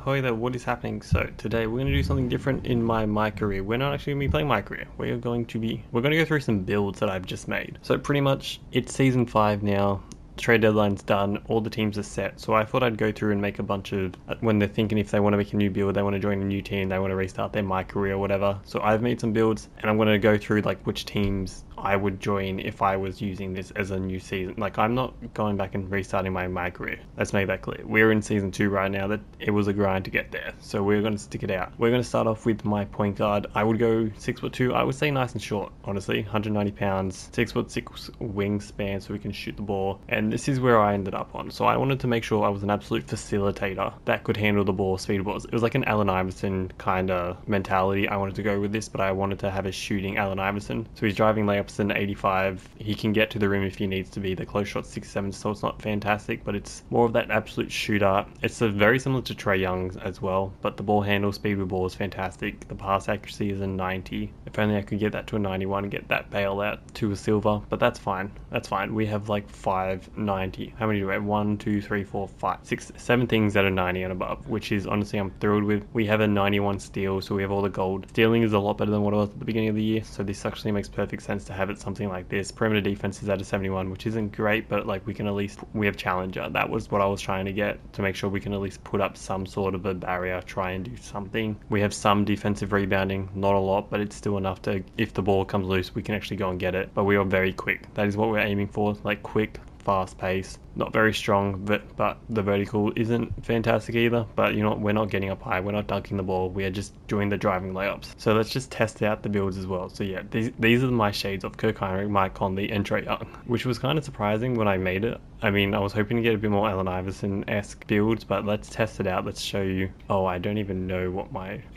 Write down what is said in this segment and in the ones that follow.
Hi there, what is happening? So today we're going to do something different in my career. We're not actually going to be playing my career. We're going to go through some builds that I've just made. So pretty much it's season 5 now. Trade deadline's done, all the teams are set, so I thought I'd go through and make a bunch of, when they're thinking if they want to make a new build, they want to join a new team, they want to restart their MyCAREER or whatever. So I've made some builds and I'm going to go through like which teams I would join if I was using this as a new season. Like, I'm not going back and restarting my career. Let's make that clear. We're in season 2 right now. That it was a grind to get there, so we're going to stick it out. We're going to start off with my point guard. I would go 6'2". I would say nice and short, honestly. 190 pounds, 6'6" wingspan, so we can shoot the ball. And this is where I ended up on. So I wanted to make sure I was an absolute facilitator that could handle the ball, speed balls. It was like an Allen Iverson kind of mentality. I wanted to go with this, but I wanted to have a shooting Allen Iverson. So he's driving layups in 85. He can get to the rim if he needs to be. The close shot 6'7", so it's not fantastic, but it's more of that absolute shooter. It's very similar to Trae Young's as well, but the ball handle, speed with ball is fantastic. The pass accuracy is a 90. If only I could get that to a 91 and get that bailout to a silver, but that's fine. That's fine. We have like 590. How many do we have? 1, 2, 3, 4, 5, 6, 7 things that are 90 and above, which is honestly I'm thrilled with. We have a 91 steal, so we have all the gold. Stealing is a lot better than what it was at the beginning of the year, so this actually makes perfect sense to have it something like this. Perimeter defense is at a 71, which isn't great, but like we have challenger. That was what I was trying to get, to make sure we can at least put up some sort of a barrier, try and do something. We have some defensive rebounding, not a lot, but it's still enough to, if the ball comes loose, we can actually go and get it. But we are very quick. That is what we're aiming for, like quick, fast pace. Not very strong, but the vertical isn't fantastic either. But you know what, we're not getting up high, we're not dunking the ball, we are just doing the driving layups. So let's just test out the builds as well. So yeah, these are my shades of Kirk Heinrich, Mike Conley, and Trae Young, which was kind of surprising when I made it. I mean, I was hoping to get a bit more Allen Iverson-esque builds, but let's test it out. Let's show you. Oh, I don't even know what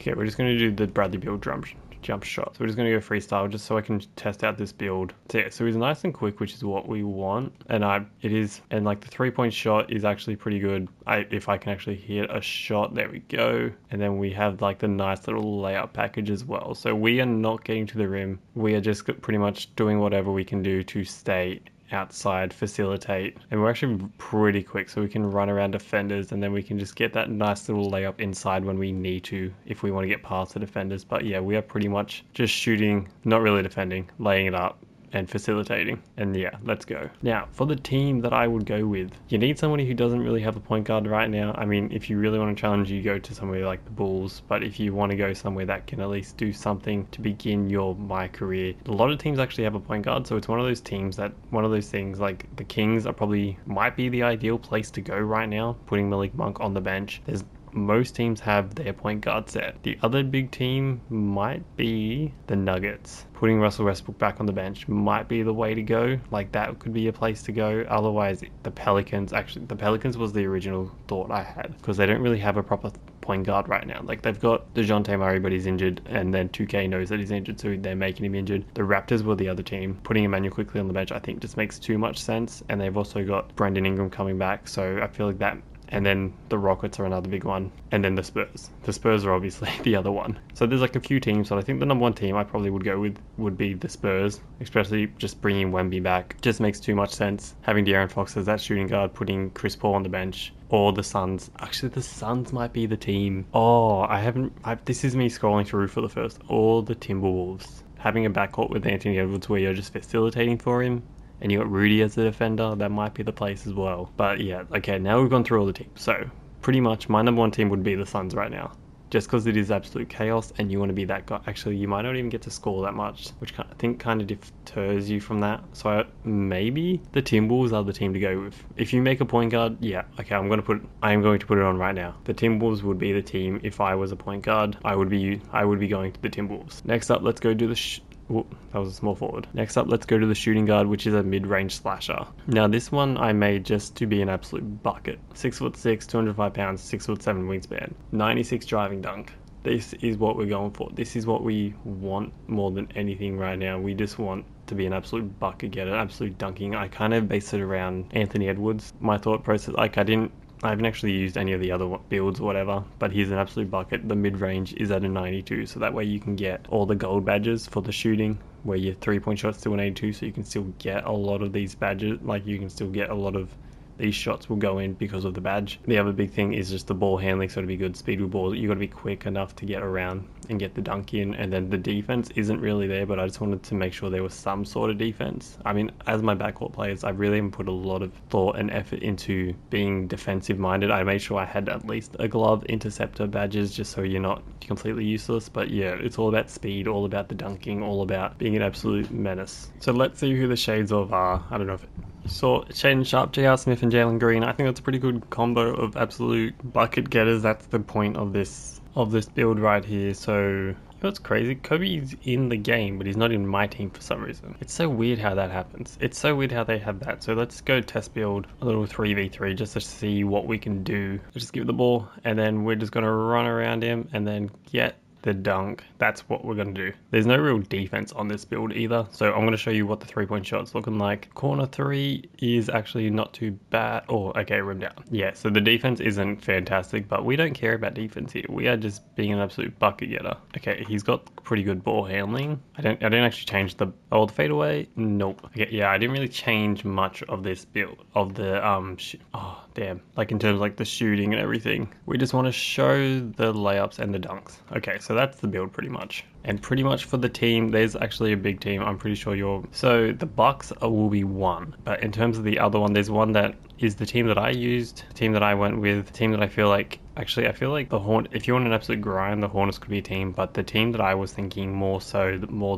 okay, we're just going to do the Bradley build jump shot. So we're just going to go freestyle just so I can test out this build. So yeah, so he's nice and quick, which is what we want. And like the 3-point shot is actually pretty good. If I can actually hit a shot, there we go. And then we have like the nice little layup package as well. So we are not getting to the rim. We are just pretty much doing whatever we can do to stay outside, facilitate, and we're actually pretty quick, so we can run around defenders and then we can just get that nice little layup inside when we need to, if we want to get past the defenders. But yeah, we are pretty much just shooting, not really defending, laying it up and facilitating. And yeah, let's go. Now, for the team that I would go with, you need somebody who doesn't really have a point guard right now. I mean, if you really want to challenge, you go to somewhere like the Bulls, but if you want to go somewhere that can at least do something to begin your MyCAREER, a lot of teams actually have a point guard, so it's one of those things, like the Kings might be the ideal place to go right now, putting Malik Monk on the bench. Most teams have their point guard set. The other big team might be the Nuggets. Putting Russell Westbrook back on the bench might be the way to go. Like, that could be a place to go. Otherwise, the Pelicans was the original thought I had, because they don't really have a proper point guard right now. Like, they've got DeJounte Murray, but he's injured, and then 2K knows that he's injured, so they're making him injured. The Raptors were the other team. Putting Emmanuel quickly on the bench, I think, just makes too much sense. And they've also got Brandon Ingram coming back, so I feel like that. And then the Rockets are another big one. And then the Spurs. The Spurs are obviously the other one. So there's like a few teams, but I think the number one team I probably would go with would be the Spurs, especially just bringing Wemby back. Just makes too much sense. Having De'Aaron Fox as that shooting guard, putting Chris Paul on the bench. Or the Suns. Actually, the Suns might be the team. Oh, this is me scrolling through for the first. Or the Timberwolves. Having a backcourt with Anthony Edwards where you're just facilitating for him, and you got Rudy as a defender, that might be the place as well. But yeah, okay, now we've gone through all the teams. So pretty much my number one team would be the Suns right now, just because it is absolute chaos and you want to be that guy. Actually, you might not even get to score that much, which I think kind of deters you from that. So maybe the Timberwolves are the team to go with. If you make a point guard, yeah, okay, I am going to put it on right now. The Timberwolves would be the team. If I was a point guard, I would be going to the Timberwolves. Next up, let's go do the that was a small forward. Next up, let's go to the shooting guard, which is a mid-range slasher. Now, this one I made just to be an absolute bucket. 6'6", 205 pounds, 6'7" wingspan, 96 driving dunk. This is what we're going for. This is what we want more than anything right now. We just want to be an absolute bucket getter, absolute dunking. I kind of base it around Anthony Edwards. My thought process, like I haven't actually used any of the other builds or whatever, but he's an absolute bucket. The mid-range is at a 92, so that way you can get all the gold badges for the shooting, where your 3-point shot's still an 82, so you can still get a lot of these badges. Like, you can still get a lot of these shots will go in because of the badge. The other big thing is just the ball handling, so to be good speed with ball, you got to be quick enough to get around and get the dunk in. And then the defense isn't really there, but I just wanted to make sure there was some sort of defense. I mean, as my backcourt players, I really haven't put a lot of thought and effort into being defensive minded. I made sure I had at least a glove, interceptor badges, just so you're not completely useless. But yeah, it's all about speed, all about the dunking, all about being an absolute menace. So let's see who the shades of are. I don't know if you saw Shaden Sharp, J.R. Smith and Jalen Green. I think that's a pretty good combo of absolute bucket getters. That's the point of this build right here. So you know what's crazy? Kobe's in the game, but he's not in my team for some reason. It's so weird how that happens. It's so weird how they have that. So let's go test build a little 3v3 just to see what we can do. Let's just give the ball, and then we're just going to run around him and then get the dunk. That's what we're going to do. There's no real defense on this build either, so I'm going to show you what the 3-point shot's looking like. Corner 3 is actually not too bad. Oh, okay, rim down. Yeah, so the defense isn't fantastic, but we don't care about defense here. We are just being an absolute bucket getter. Okay, he's got pretty good ball handling. I didn't actually change the fadeaway. Nope. Okay, yeah, I didn't really change much of this build of the oh damn, like in terms of like the shooting and everything. We just want to show the layups and the dunks. Okay, so that's the build pretty much. And pretty much for the team, there's actually a big team. I'm pretty sure so the Bucks will be 1, but in terms of the other one, there's one that is the team that I used, the team that I went with, the team that I feel like, actually I feel like if you want an absolute grind, the Hornets could be a team, but the team that I was thinking more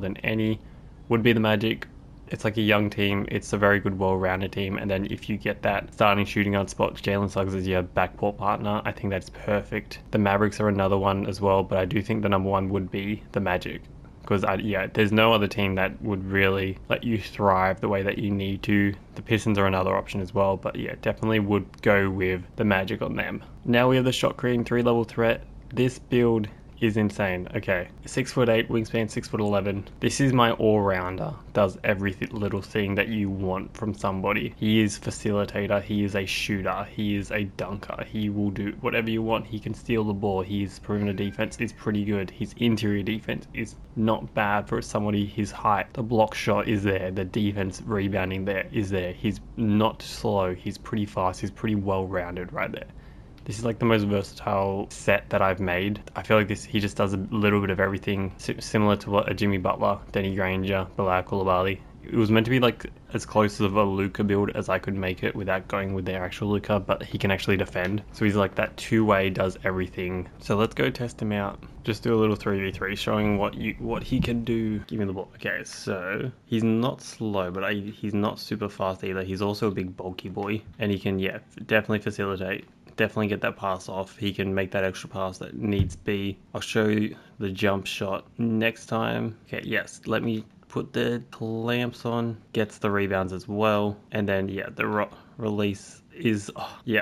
than any would be the Magic. It's like a young team. It's a very good, well-rounded team. And then if you get that starting shooting guard spot, Jalen Suggs is your backcourt partner, I think that's perfect. The Mavericks are another one as well, but I do think the number 1 would be the Magic. Because, there's no other team that would really let you thrive the way that you need to. The Pistons are another option as well, but yeah, definitely would go with the Magic on them. Now we have the shot creating 3-level threat. This build is insane. Okay, 6'8", wingspan 6'11". This is my all-rounder. Does every little thing that you want from somebody. He is facilitator. He is a shooter. He is a dunker. He will do whatever you want. He can steal the ball. His perimeter defense is pretty good. His interior defense is not bad for somebody his height. The block shot is there. The defense rebounding there is there. He's not slow. He's pretty fast. He's pretty well-rounded right there. This is like the most versatile set that I've made. I feel like he just does a little bit of everything, similar to what a Jimmy Butler, Denny Granger, Bilal Coulibaly. It was meant to be like as close of a Luka build as I could make it without going with their actual Luka, but he can actually defend. So he's like that two-way, does everything. So let's go test him out. Just do a little 3v3 showing what he can do. Give me the ball. Okay, so he's not slow, but he's not super fast either. He's also a big bulky boy, and he can, definitely facilitate. Definitely get that pass off. He can make that extra pass that needs be. I'll show you the jump shot next time. Okay, yes, let me put the clamps on. Gets the rebounds as well. And then, the release is,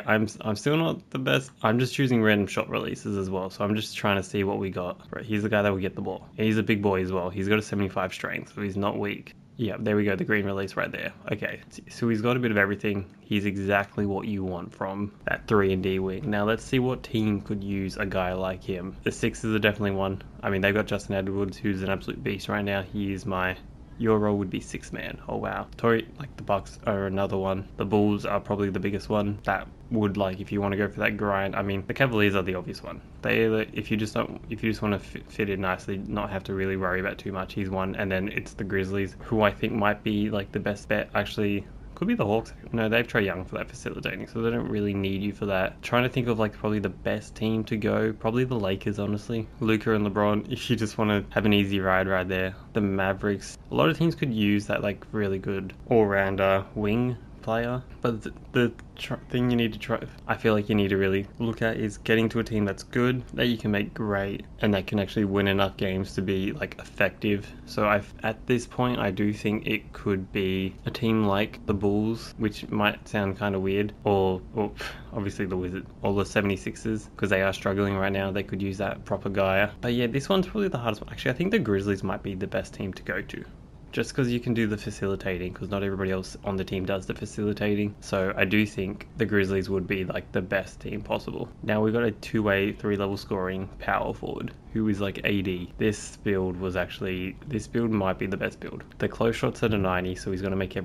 I'm still not the best. I'm just choosing random shot releases as well. So I'm just trying to see what we got. Right, he's the guy that will get the ball. And he's a big boy as well. He's got a 75 strength, so he's not weak. Yeah, there we go, the green release right there. Okay, so he's got a bit of everything. He's exactly what you want from that 3-and-D wing. Now let's see what team could use a guy like him. The Sixers are definitely one. I mean, they've got Justin Edwards, who's an absolute beast right now. He is your role would be 6-man. Oh wow. The Bucks are another one. The Bulls are probably the biggest one. That would, if you want to go for that grind. I mean, the Cavaliers are the obvious one. If you just want to fit in nicely, not have to really worry about too much, he's one. And then it's the Grizzlies, who I think might be the best bet. Actually, could be the Hawks. No, they have Trae Young for that facilitating, so they don't really need you for that. Trying to think of probably the best team to go. Probably the Lakers, honestly. Luka and LeBron, if you just want to have an easy ride right there. The Mavericks. A lot of teams could use that really good all-rounder wing player, but the thing you need to try, I feel like you need to really look at, is getting to a team that's good, that you can make great, and that can actually win enough games to be effective. So at this point, I do think it could be a team like the Bulls, which might sound kind of weird, or obviously the Wizards, or the 76ers, because they are struggling right now. They could use that proper guy. But yeah, this one's probably the hardest one. Actually, I think the Grizzlies might be the best team to go to. Just because you can do the facilitating, because not everybody else on the team does the facilitating. So I do think the Grizzlies would be the best team possible. Now we've got a 2-way, 3-level scoring power forward who is AD. This build might be the best build. The close shot's at a 90, so he's going to make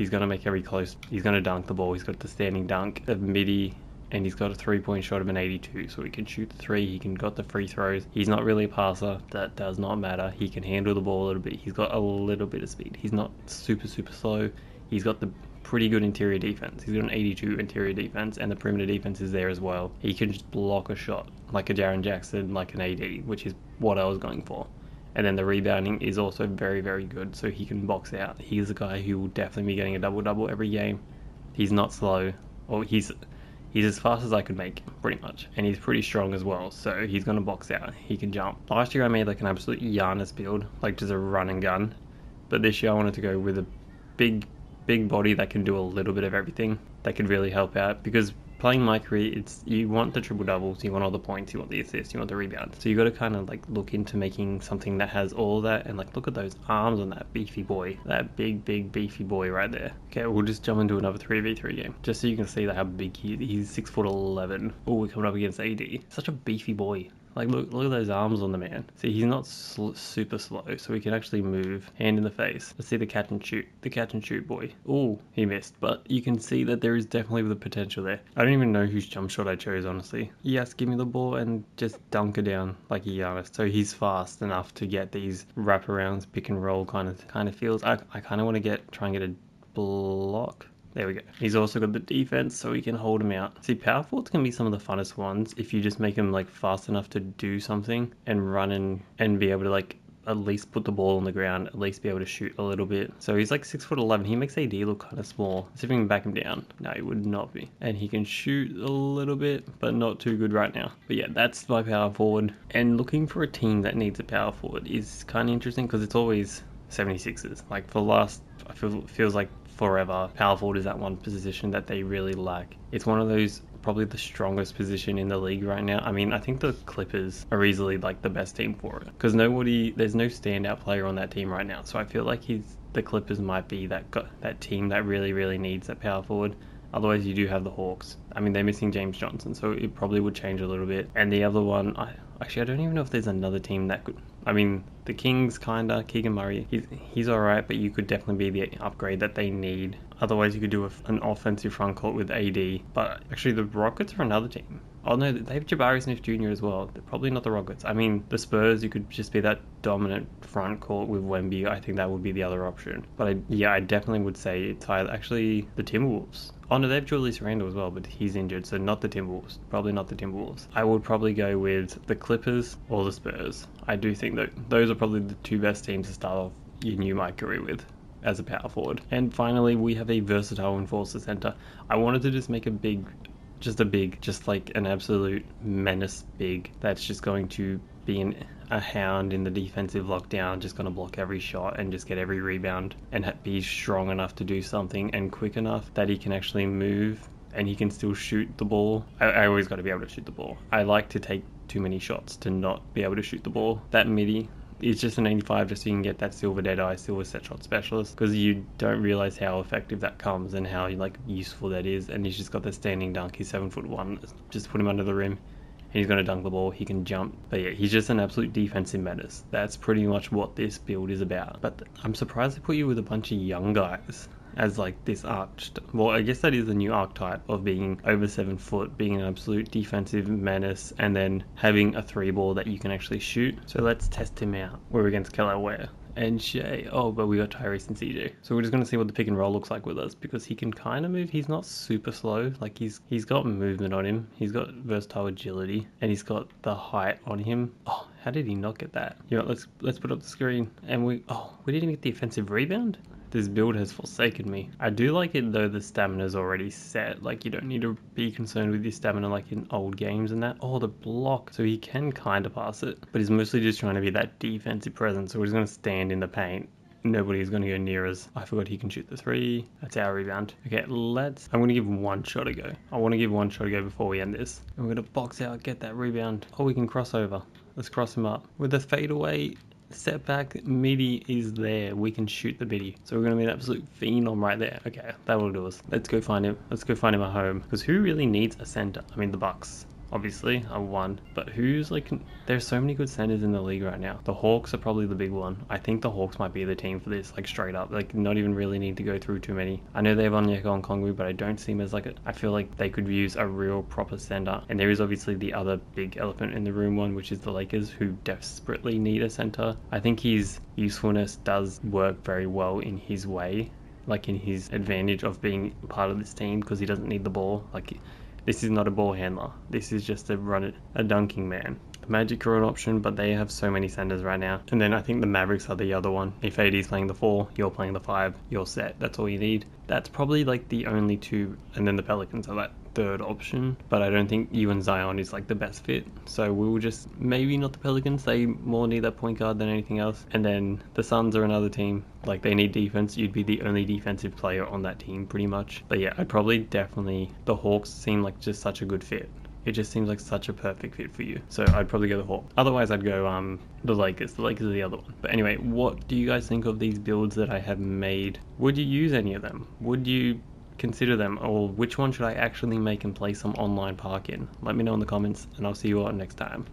He's going to make every close. He's going to dunk the ball. He's got the standing dunk of midi, and he's got a 3-point shot of an 82, so he can shoot the three. He can got the free throws. He's not really a passer. That does not matter. He can handle the ball a little bit. He's got a little bit of speed. He's not super slow. He's got the pretty good interior defense. He's got an 82 interior defense, and the perimeter defense is there as well. He can just block a shot like a Jaren Jackson, like an AD, which is what I was going for. And then the rebounding is also very good, so he can box out. He's a guy who will definitely be getting a double-double every game. He's not slow, or he's as fast as I could make, pretty much. And he's pretty strong as well, so he's going to box out. He can jump. Last year I made like an absolute Giannis build, like just a run and gun. But this year I wanted to go with a big body that can do a little bit of everything. That could really help out, because playing MYCAREER, it's, you want the triple doubles, you want all the points, you want the assists, you want the rebounds. So you got to kind of like look into making something that has all of that, and like look at those arms on that beefy boy, that big beefy boy right there. Okay, we'll just jump into another 3v3 game, just so you can see how big he is. He's 6'11". Oh, we're coming up against AD. Such a beefy boy. Like, look at those arms on the man. See, he's not super slow, so he can actually move hand in the face. Let's see the catch and shoot. The catch and shoot boy. Oh, he missed, but you can see that there is definitely the potential there. I don't even know whose jump shot I chose, honestly. Yes, give me the ball and just dunk it down like a Giannis. So he's fast enough to get these wraparounds, pick and roll kind of feels. I kind of want to try and get a block. There we go. He's also got the defense, so he can hold him out. See, power forwards can be some of the funnest ones if you just make them like fast enough to do something and run and be able to like at least put the ball on the ground, at least be able to shoot a little bit. So he's like 6'11". He makes AD look kind of small. Let's see if we can back him down. No, he would not be. And he can shoot a little bit, but not too good right now. But yeah, that's my power forward. And looking for a team that needs a power forward is kind of interesting, because it's always 76ers. Like for the last, feels like forever, power forward is that one position that they really lack. It's one of those, probably the strongest position in the league right now. I mean, I think the Clippers are easily like the best team for it, because there's no standout player on that team right now. So I feel like the Clippers might be that team that really needs that power forward. Otherwise, you do have the Hawks. I mean, they're missing James Johnson, so it probably would change a little bit. And the other one, I don't even know if there's another team that could. I mean, the Kings, kinda. Keegan Murray, he's alright, but you could definitely be the upgrade that they need. Otherwise, you could do an offensive front court with AD. But actually, the Rockets are another team. Oh no, they have Jabari Smith Jr. as well. They're probably not the Rockets. I mean, the Spurs, you could just be that dominant front court with Wemby. I think that would be the other option. But I definitely would say it's actually the Timberwolves. Oh no, they have Julius Randle as well, but he's injured, so not the Timberwolves. Probably not the Timberwolves. I would probably go with the Clippers or the Spurs. I do think that those are probably the two best teams to start off your new MYCAREER with as a power forward. And finally, we have a versatile enforcer center. I wanted to just make just like an absolute menace big that's just going to be a hound in the defensive lockdown, just going to block every shot and just get every rebound and be strong enough to do something and quick enough that he can actually move and he can still shoot the ball. I always got to be able to shoot the ball. I like to take too many shots to not be able to shoot the ball. That midi is just an 85 just so you can get that silver deadeye, silver set shot specialist, because you don't realize how effective that comes and how like useful that is. And he's just got the standing dunk. He's 7'1". Just put him under the rim. He's going to dunk the ball, he can jump. But yeah, he's just an absolute defensive menace. That's pretty much what this build is about. But I'm surprised they put you with a bunch of young guys as like this well, I guess that is the new archetype of being over 7 foot, being an absolute defensive menace, and then having a 3-ball that you can actually shoot. So let's test him out. We're against Kelly Ware and Shea. Oh, but we got Tyrese and CJ. So we're just going to see what the pick and roll looks like with us, because he can kind of move. He's not super slow. Like he's got movement on him. He's got versatile agility, and he's got the height on him. Oh, how did he not get that? You know, let's put up the screen. And we didn't even get the offensive rebound. This build has forsaken me. I do like it though, the stamina's already set. Like you don't need to be concerned with your stamina like in old games and that. Oh, the block. So he can kind of pass it, but he's mostly just trying to be that defensive presence. So we're just going to stand in the paint. Nobody's going to go near us. I forgot he can shoot the 3. That's our rebound. Okay, I'm going to give one shot a go. I want to give one shot a go before we end this. And we're going to box out, get that rebound. Oh, we can cross over. Let's cross him up. With the fadeaway, step back, midi is there. We can shoot the midi. So we're going to be an absolute phenom right there. Okay, that will do us. Let's go find him. Let's go find him at home. Because who really needs a center? I mean, the Bucks. obviously, a 1. But who's like, there's so many good centers in the league right now. The Hawks are probably the big one. I think the Hawks might be the team for this, like straight up. Like, not even really need to go through too many. I know they have Onyeka Okongwu, but I don't see him as like I feel like they could use a real proper center. And there is obviously the other big elephant in the room one, which is the Lakers, who desperately need a center. I think his usefulness does work very well in his way, like in his advantage of being part of this team, because he doesn't need the ball. Like, this is not a ball handler. This is just a dunking man. The Magic are an option, but they have so many centers right now. And then I think the Mavericks are the other one. If AD's playing the 4, you're playing the 5, you're set. That's all you need. That's probably like the only two. And then the Pelicans are that third option, but I don't think you and Zion is like the best fit. So we will just, maybe not the Pelicans. They more need that point guard than anything else. And then the Suns are another team. Like, they need defense. You'd be the only defensive player on that team pretty much. But yeah, I'd probably definitely, the Hawks seem like just such a good fit. It just seems like such a perfect fit for you. So I'd probably go the Hawks. Otherwise, I'd go the Lakers. The Lakers are the other one. But anyway, what do you guys think of these builds that I have made? Would you use any of them? Would you consider them? Or which one should I actually make and play some online park in? Let me know in the comments, and I'll see you all next time.